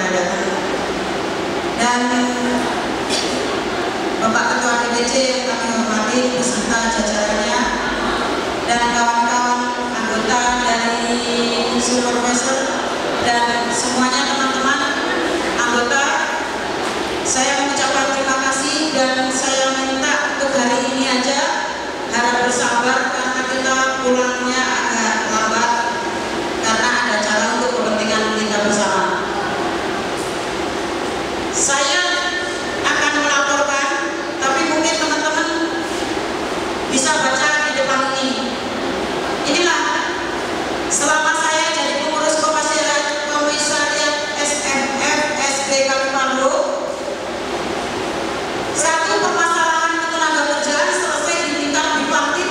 pada datang. Dan Bapak Ketua DPC yang kami hormati beserta jajarannya dan kawan-kawan anggota dari supervisor dan semuanya teman-teman anggota, saya mengucapkan terima kasih dan saya minta untuk hari ini aja harap bersabar karena kita pulangnya agak lambat karena ada acara untuk kepentingan kita bersama. Saya akan melaporkan, tapi mungkin teman-teman bisa baca di depan ini. Inilah selama saya jadi pengurus komisariat SMF SD Kalimantan, satu permasalahan ketenaga kerjaan selesai di tingkat bipartit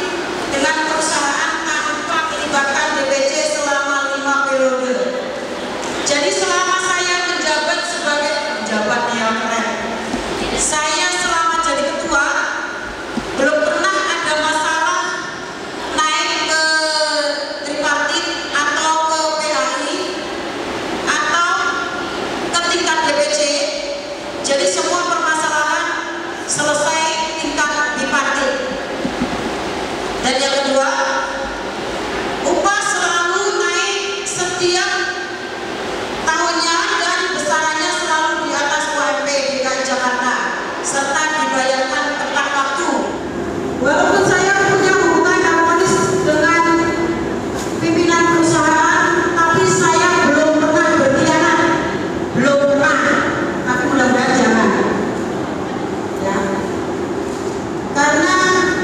dengan perusahaan tanpa melibatkan DPC selama 5 periode. Jadi selama saya menjabat sebagai pejabat yang keren, saya selama jadi ketua belum pernah ada masalah naik ke tripartit atau ke PHI atau ke tingkat DPC. Jadi semua permasalahan selesai tingkat bipartit. Dan yang kedua, upah selalu naik setiap tahunnya dan besarannya selalu di atas UMP DKI Jakarta serta dibayarkan tepat waktu. Walaupun saya punya hubungan harmonis dengan pimpinan perusahaan, tapi saya belum pernah berkhianat, belum pernah. Tapi mudah-mudahan jangan. Ya. Karena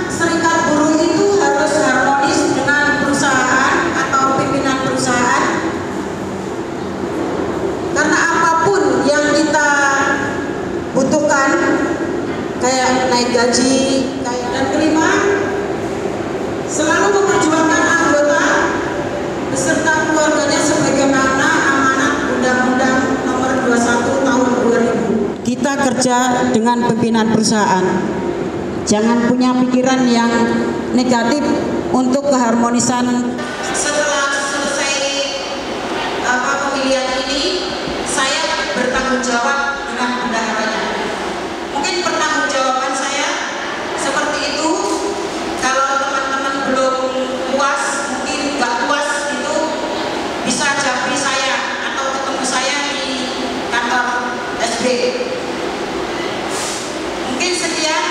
serikat buruh itu harus harmonis dengan perusahaan atau pimpinan perusahaan. Karena apapun yang kita butuhkan, kayak naik gaji, kayak dan kelima, selalu memperjuangkan anggota beserta keluarganya sebagaimana amanat Undang-Undang Nomor 21 Tahun 2000. Kita kerja dengan pimpinan perusahaan. Jangan punya pikiran yang negatif untuk keharmonisan. Setelah selesai pemilihan ini, saya bertanggung jawab dengan bendaharanya. Mungkin pertanggungjawaban saya seperti itu. Kalau teman-teman belum puas, mungkin nggak puas, itu bisa japri saya atau ketemu saya di kantor SB. Mungkin sekian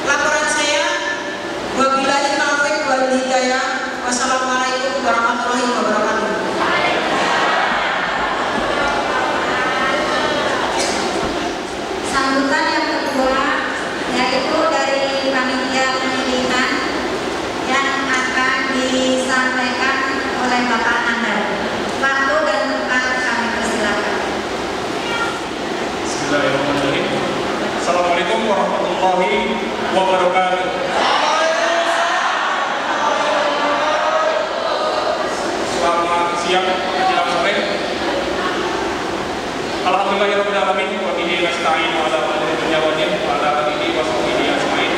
laporan saya. Wabillahi taufiq wal hidayah. Wassalamualaikum warahmatullahi wabarakatuh. Sambutan yang kedua yaitu dari panitia pemilihan yang akan disampaikan oleh Bapak Nandar. Waktu dan tempat kami persilakan. Bismillahirrahmanirrahim. Assalamualaikum warahmatullahi wabarakatuh. Selamat siang menjelang sore. Alhamdulillahirabbil alamin wa bihi nasta'in wa ala umuri dunya wa din wa ala alihi wa sahbihi ajmain.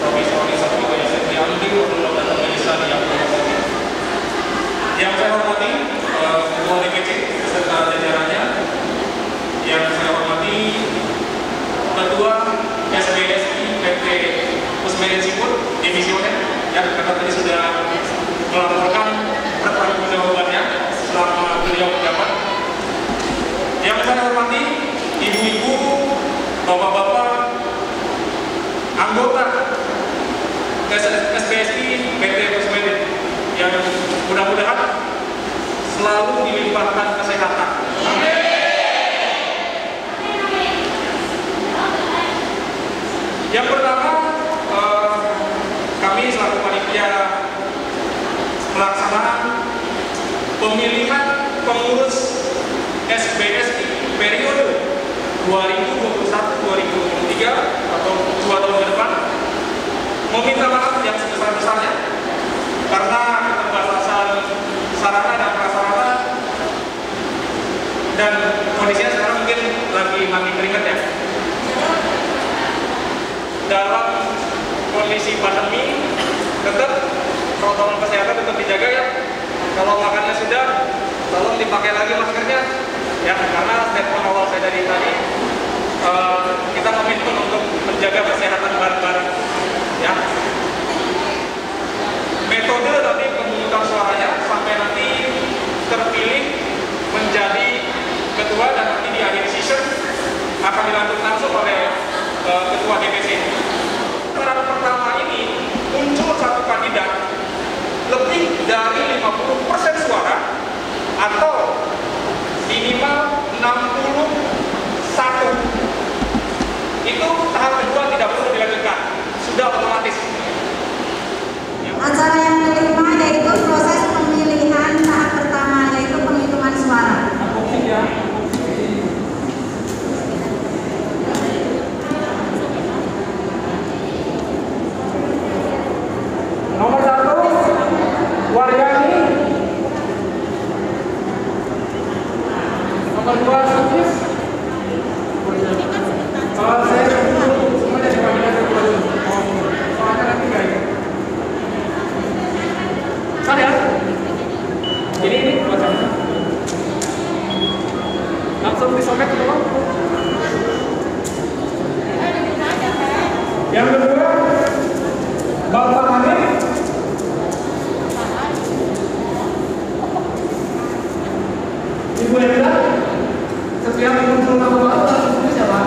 Rabbi sholli sadri wa yassir li amri wa hlul 'uqdatam min lisani yafqahu qawli. Yang saya hormati Ketua DPC beserta jajarannya, yang saya hormati Ketua SBSI PT Kusmedin Siput Dimisioner yang tadi sudah melaporkan pertanggungjawabannya selama beliau menjabat. Yang saya hormati ibu-ibu, bapak-bapak, anggota SBSI PT Kusmedin yang mudah-mudahan selalu dilimpahkan kesehatan. Yang pertama, kami selaku panitia pelaksanaan pemilihan pengurus SBSI periode 2021-2023 atau 2 tahun ke depan meminta maaf yang sebesar-besarnya karena keterbatasan sarana dan prasarana dan kondisinya sekarang mungkin lagi mati keringat ya. Dalam kondisi pandemi tetap protokol kesehatan tetap dijaga ya. Kalau makannya sudah, tolong dipakai lagi maskernya ya, karena statement dari tadi, kita komitmen untuk menjaga kesehatan bareng-bareng, ya. Metode nanti pemungutan suaranya sampai nanti terpilih menjadi ketua dan nanti di akhir season akan dilanjutkan langsung oleh ketua DPC. Putaran pertama ini muncul satu kandidat lebih dari 50% suara atau minimal 61. Itu tahap kedua tidak perlu dilanjutkan, sudah otomatis. Acara yang kelima yaitu proses pemilihan tahap pertama yaitu penghitungan suara. Nomor 1, Waryani. Nomor 2, Sukis. Saya semuanya dipanggil kedua dulu. Soalnya nanti nggak ini. Ya? Ini buat saya. Langsung disobek ke bawah. Yang kedua, Bapak Hanif. Ibu Enda. Setiap muncul nama baru langsung tulis ya Pak?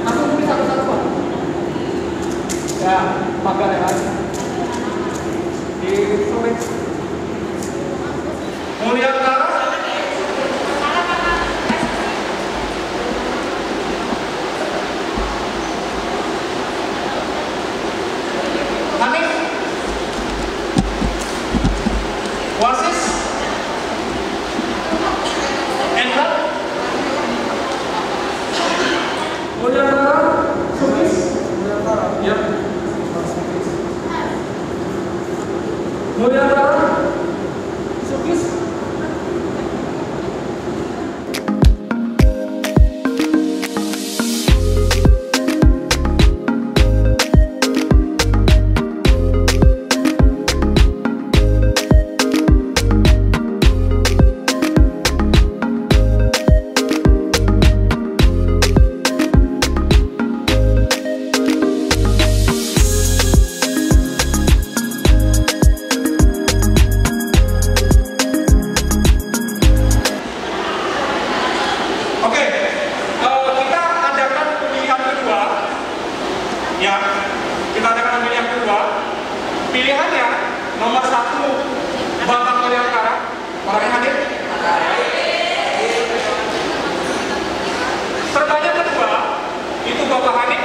Langsung tulis satu-satu Pak. Ya, pagar ya Pak. Disobek. Mulia Tara. Hanif. Wasis. Endra. Mulia Tara. Sukis. Mulia Tara. Ya. Mulia Tara. Sukis. Pilihannya nomor 1 Bapak Mulia Tara, orangnya hadir. Sertanya kedua itu Bapak Hanif.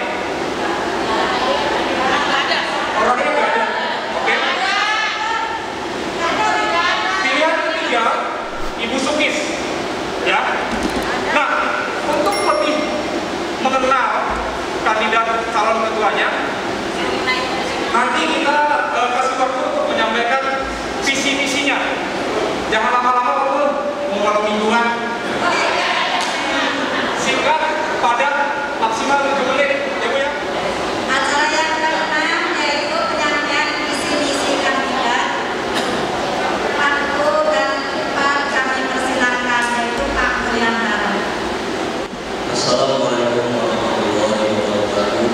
Orangnya nggak ada. Oke. Pilihan ketiga Ibu Sukis. Ya. Nah, untuk lebih mengenal kandidat calon ketuanya, nanti kita kasih waktu untuk menyampaikan visi-misinya. Jangan lama-lama walaupun mau malam mingguan. Singkat, padat, maksimal 7 menit. Ya Bu ya. Acara yang keenam yaitu penyampaian visi-misi kandidat. Waktu dan tempat kami persilakan yaitu Pak Mulia Tara. Assalamualaikum warahmatullahi wabarakatuh.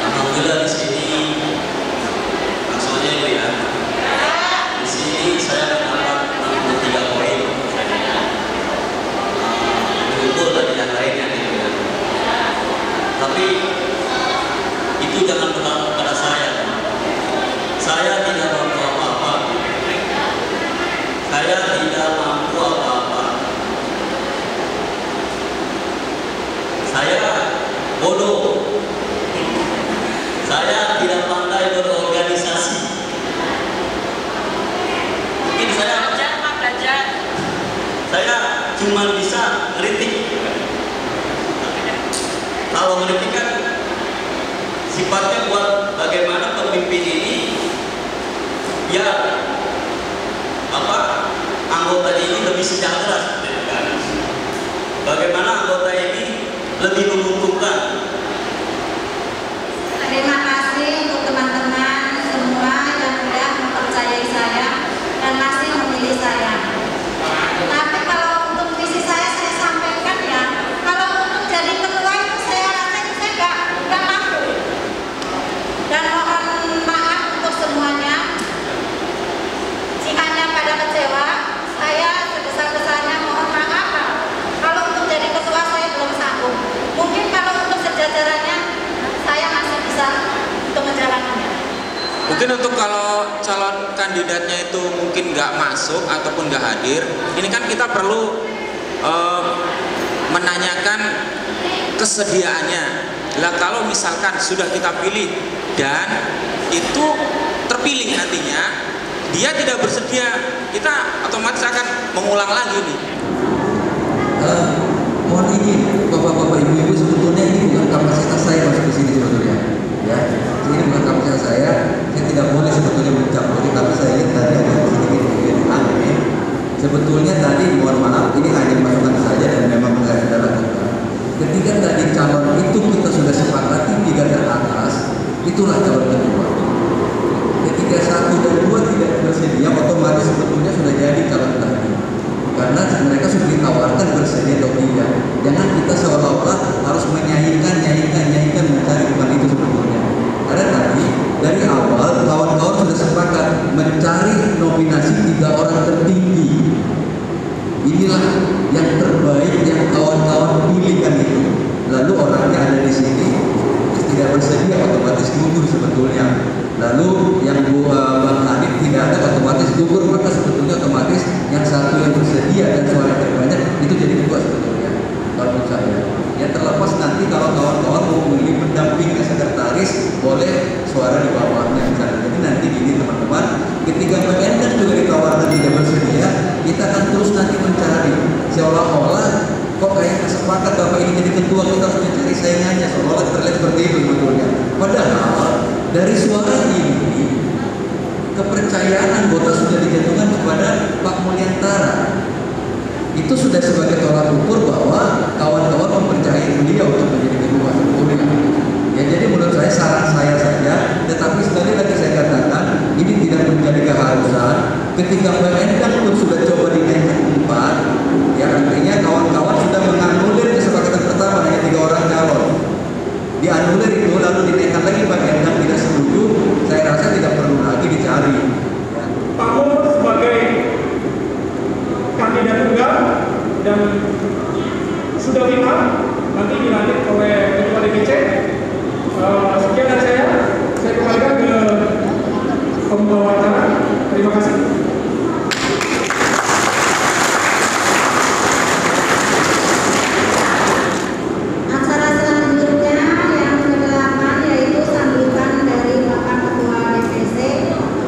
Alhamdulillah di sini langsung aja Bu ya. Di sini Saya tidak mampu apa-apa. Saya bodoh. Saya tidak pandai berorganisasi. Mungkin saya cuma bisa ngeritik. Kalau ngeritik kan sifatnya buat bagaimana pemimpin ini biar anggota ini lebih sejahtera, kan? Bagaimana anggota ini lebih menguntungkan. Terima kasih untuk teman-teman semua yang sudah mempercayai saya dan masih memilih saya. Tapi kalau untuk visi saya sampaikan ya, kalau untuk jadi ketua itu saya rasa saya nggak mampu. Dan mohon maaf untuk semuanya. Jika pada kecewa, saya sebesar-besarnya mohon maaf. Kalau untuk jadi ketua saya belum sanggup. Mungkin kalau untuk sejajarannya saya masih bisa untuk menjalankannya. Mungkin untuk kalau calon kandidatnya itu mungkin nggak masuk ataupun nggak hadir, ini kan kita perlu menanyakan kesediaannya. Lah kalau misalkan sudah kita pilih dan itu terpilih nantinya dia tidak bersedia, kita otomatis akan mengulang lagi nih. Mohon izin bapak-bapak ibu-ibu, sebetulnya ini bukan kapasitas saya masuk ke sini sebetulnya, ya. Ini bukan kapasitas saya tidak boleh sebetulnya mencampuri, tapi saya ingin tadi ada sedikit aneh. Sebetulnya tadi mohon maaf, ini hanya masukan saja dan memang saya sudah lakukan. Ketika tadi calon itu kita sudah sepakati 3 ke atas, itulah calon kedua. Ketika 1 dan 2 tidak bersedia, otomatis sebetulnya sudah jadi calon tadi. Karena mereka sudah ditawarkan bersedia atau tidak. Jangan kita seolah-olah harus menyaingkan mencari, bukan itu sebetulnya. Karena tadi dari awal kawan-kawan sudah sepakat mencari nominasi 3 orang tertinggi. Inilah yang terbaik yang kawan-kawan pilihkan itu. Lalu orangnya ada di sini, tidak bersedia otomatis gugur sebetulnya. Lalu yang Bang Hanif tidak ada otomatis gugur, maka sebetulnya otomatis yang satu yang bersedia dan suara terbanyak itu jadi kedua sebetulnya. Kalau menurut saya, ya terlepas nanti kalau kawan-kawan mau memilih pendamping ke sekretaris, boleh suara di bawahnya misalnya. Jadi nanti gini teman-teman, ketika PNS juga ditawarkan tidak bersedia, kita akan terus nanti mencari seolah-olah kok kayak sepakat bapak ini jadi ketua, kita harus mencari saingannya, seolah-olah terlihat seperti itu sebetulnya. Padahal dari suara ini kepercayaan anggota sudah dijatuhkan kepada Pak Mulyantara. Itu sudah sebagai tolak ukur bahwa kawan-kawan mempercayai beliau untuk menjadi ketua sebetulnya. Ya, jadi menurut saya saran saya saja, tetapi sekali lagi saya katakan ini tidak menjadi keharusan. Ketika PNS pun sudah coba dinaikkan 4, ya artinya kawan-kawan sudah menganulir kesepakatan pertama hanya 3 orang calon. Dianulir itu lalu dinaikkan lagi PNS tidak setuju, saya rasa tidak perlu lagi dicari. Ya. Pak Nur sebagai kandidat tunggal dan sudah final nanti dilantik oleh Ketua DPC. Sekian dari saya kembalikan ke pembawa acara. Terima kasih. Acara selanjutnya yang ke-8 yaitu sambutan dari Bapak Ketua DPC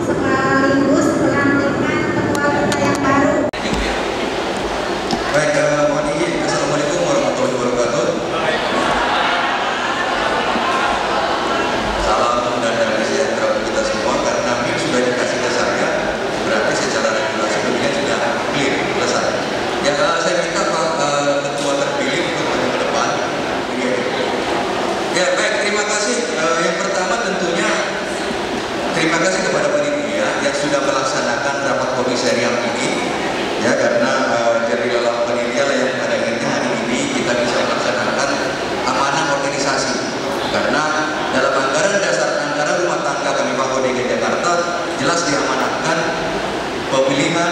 sekaligus pelantikan ketua kita yang baru. Baik, mohon izin. Assalamualaikum warahmatullahi wabarakatuh. Salam dan damai sejahtera untuk kita semua. Karena MIP sudah dikasih ke saya, berarti secara regulasi pemilihan sudah clear, selesai. Ya, saya minta Pak Ketua terpilih untuk maju ke depan. Ya, baik, terima kasih. Yang pertama tentunya terima kasih kepada panitia yang sudah melaksanakan rapat komisariat ini. Ya, karena dari dalam panitia yang pada akhirnya hari ini kita bisa melaksanakan amanah organisasi. Karena dalam anggaran dasar anggaran rumah tangga kami Pak DKI Jakarta jelas diamanahkan pemilihan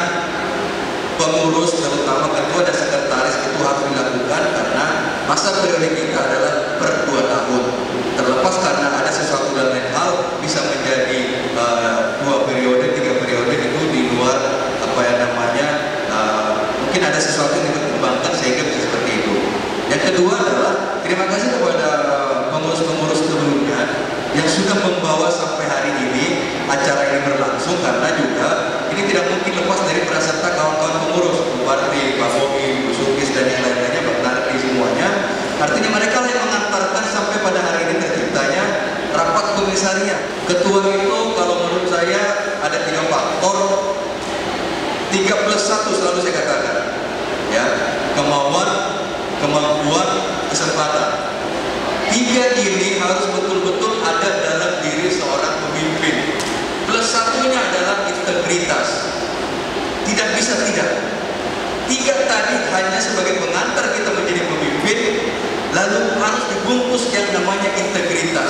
pengurus terutama ketua dan sekretaris itu harus dilakukan karena masa periode kita adalah per 2 tahun. Terlepas karena ada sesuatu dan lain hal bisa menjadi 2 periode, 3 periode itu di luar apa yang namanya kedua adalah terima kasih kepada pengurus-pengurus sebelumnya yang sudah membawa sampai hari ini acara ini berlangsung, karena juga ini tidak mungkin lepas dari peserta kawan-kawan pengurus, Bu Barti, Pak Bobi, Bu Sukis dan yang lain-lainnya, Pak Nardi, semuanya. Artinya mereka yang mengantarkan sampai pada hari ini terciptanya rapat komisariat. Ketua itu kalau menurut saya ada 3 faktor, 3+1 selalu saya katakan, ya, kemauan, kemampuan, kesempatan. 3 ini harus betul-betul ada dalam diri seorang pemimpin. Plus 1-nya adalah integritas. Tidak bisa tidak. 3 tadi hanya sebagai pengantar kita menjadi pemimpin, lalu harus dibungkus yang namanya integritas.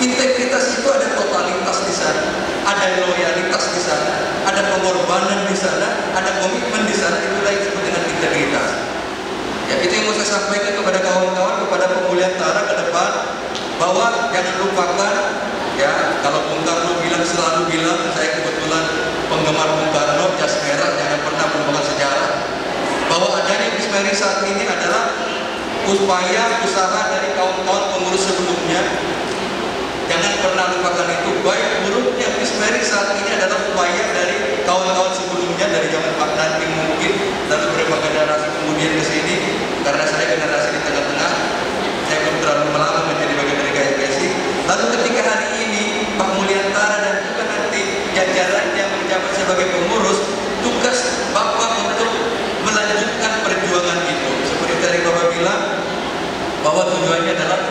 Integritas itu ada totalitas di sana, ada loyalitas di sana, ada pengorbanan di sana, ada komitmen di sana. Itulah yang disebut dengan integritas. Ya, itu yang mau saya sampaikan kepada kawan-kawan, kepada pemulihan Tara ke depan, bahwa jangan lupakan, ya, kalau Bung Karno selalu bilang, saya kebetulan penggemar Bung Karno, jas merah, jangan pernah melupakan sejarah, bahwa adanya Bismeri saat ini adalah upaya usaha dari kawan-kawan pengurus sebelumnya. Jangan pernah lupakan itu. Baik buruknya Bismeri saat ini adalah upaya dari kawan-kawan sebelumnya, dari zaman Pak Nanti mungkin, lalu beberapa generasi kemudian ke sini. Karena saya generasi di tengah-tengah, saya belum terlalu lama menjadi bagian dari KSPSI. Lalu ketika hari ini Pak Mulyantara dan juga nanti jajaran yang menjabat sebagai pengurus, tugas Bapak untuk melanjutkan perjuangan itu. Seperti tadi Bapak bilang, bahwa tujuannya adalah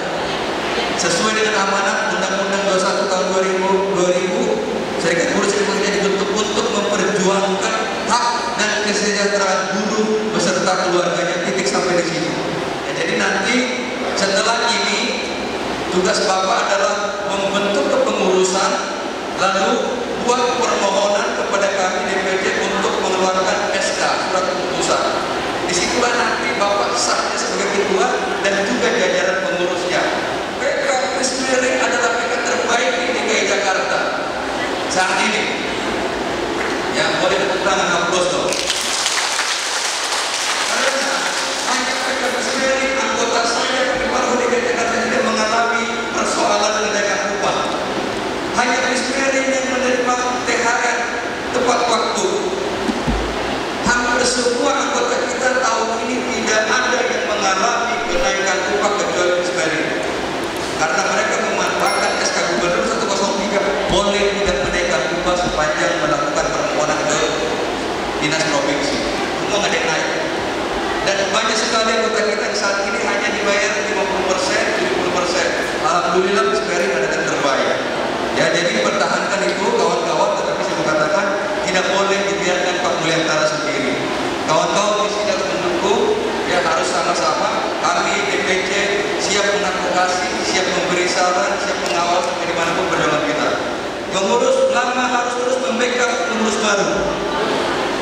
sesuai dengan amanat Undang-Undang 21 tahun 2000, Serikat Buruh Indonesia dibentuk untuk memperjuangkan hak dan kesejahteraan buruh beserta keluarganya, titik sampai di sini. Ya, jadi nanti setelah ini tugas Bapak adalah membentuk kepengurusan, lalu buat permohonan kepada kami DPC untuk mengeluarkan SK, surat keputusan. Disitulah nanti Bapak sahnya sebagai ketua dan juga jajaran pengurusnya. PK Bismeri adalah PK terbaik di DKI Jakarta saat ini. Ya, boleh tepuk tangan, aplaus dong. Karena hanya PK Bismeri, anggota saya di Paru DKI Jakarta tidak mengalami persoalan kenaikan upah. Hanya Bismeri yang menerima THR tepat waktu. Hampir semua anggota kita tahun ini tidak ada yang mengalami kenaikan upah kecuali Bismeri. Karena mereka memanfaatkan SK Gubernur 103 boleh tidak menaikkan upah sepanjang melakukan permohonan ke dinas provinsi. Semua nggak ada yang naik. Dan banyak sekali anggota kita yang saat ini hanya dibayar 50%, 70%. Alhamdulillah Bismeri ada yang terbayar. Ya, jadi pertahankan itu kawan-kawan, tetapi saya mau katakan tidak boleh dibiarkan Pak Mulyantara sendiri. Kawan-kawan di sini harus mendukung, ya, harus sama-sama. Kami DPC siap mengadvokasi, siap memberi saran, siap mengawal sampai dimanapun perjuangan kita. Pengurus lama harus terus membackup pengurus baru.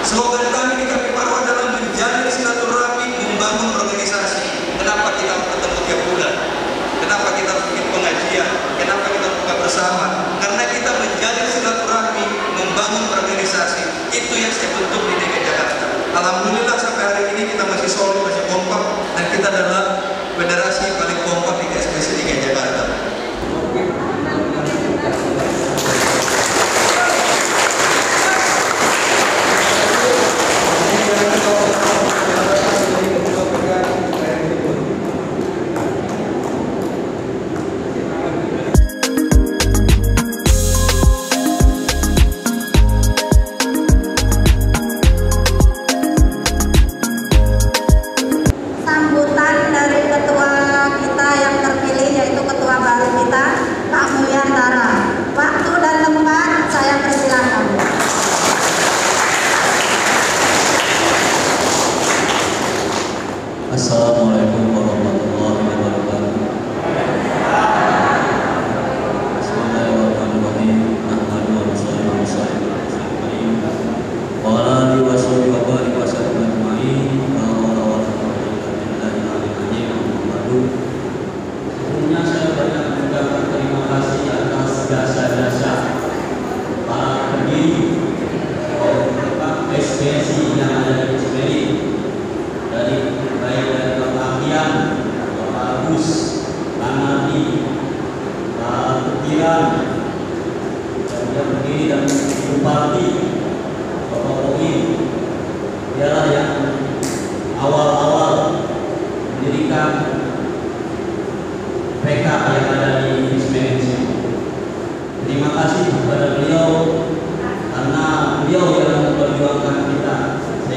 Slogan kami di KPPARO adalah menjalin silaturahmi, membangun organisasi. Kenapa kita harus ketemu tiap bulan? Kenapa kita harus bikin pengajian? Kenapa kita harus buka bersama? Karena kita menjalin silaturahmi, membangun organisasi. Itu yang saya bentuk di DKI Jakarta. Alhamdulillah sampai hari ini kita masih solid, masih kompak, dan kita adalah federasi paling kompak di KSPSI DKI Jakarta. Sambutan dari ketua kita yang terpilih, yaitu ketua baru kita, Pak Mulyantara. Waktu dan tempat saya persilakan. Assalamualaikum warahmatullahi wabarakatuh. Bismillahirrahmanirrahim. Nahmadu wa nusalli wa nusallim wa ala alihi wa sahbihi wa barik wa sallam ajma'in. Sebelumnya saya banyak mengucapkan terima kasih atas jasa-jasa para pendiri SPSI yang ada di Bismeri, dari baik dari pengabdian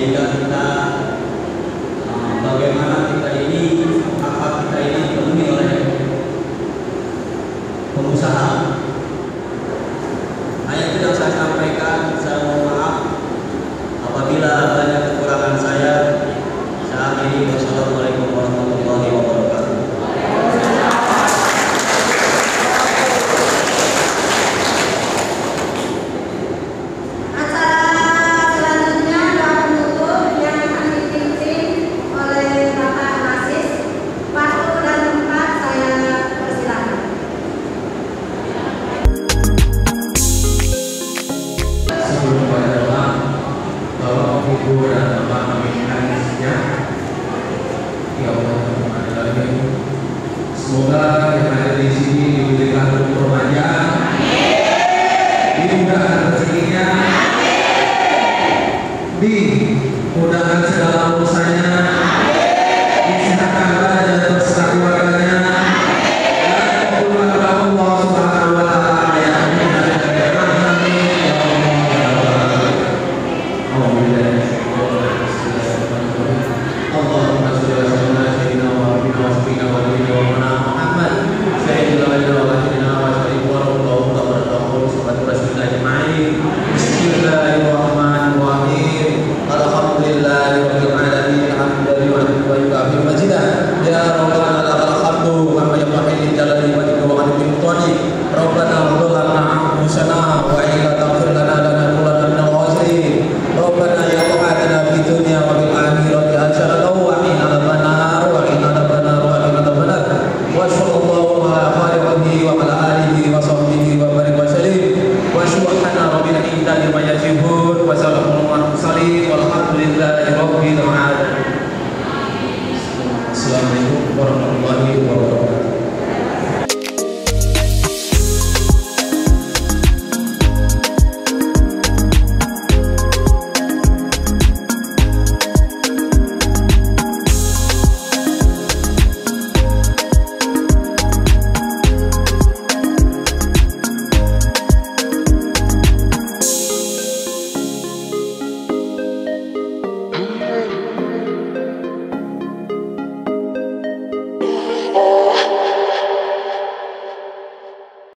sehingga kita bagaimana kita ini hak kita ini dipenuhi oleh pengusaha. Hanya itu yang saya sampaikan. Saya mohon maaf apabila banyak kekurangan saya. Saya akhiri. Wassalamualaikum warahmatullahi wabarakatuh. Ibu dan Bapak menginginkan ya Allah kemana lagi. Semoga yang ada di sini diberikan umur panjang, dimudahkan rezekinya, dimudahkan segala urusannya.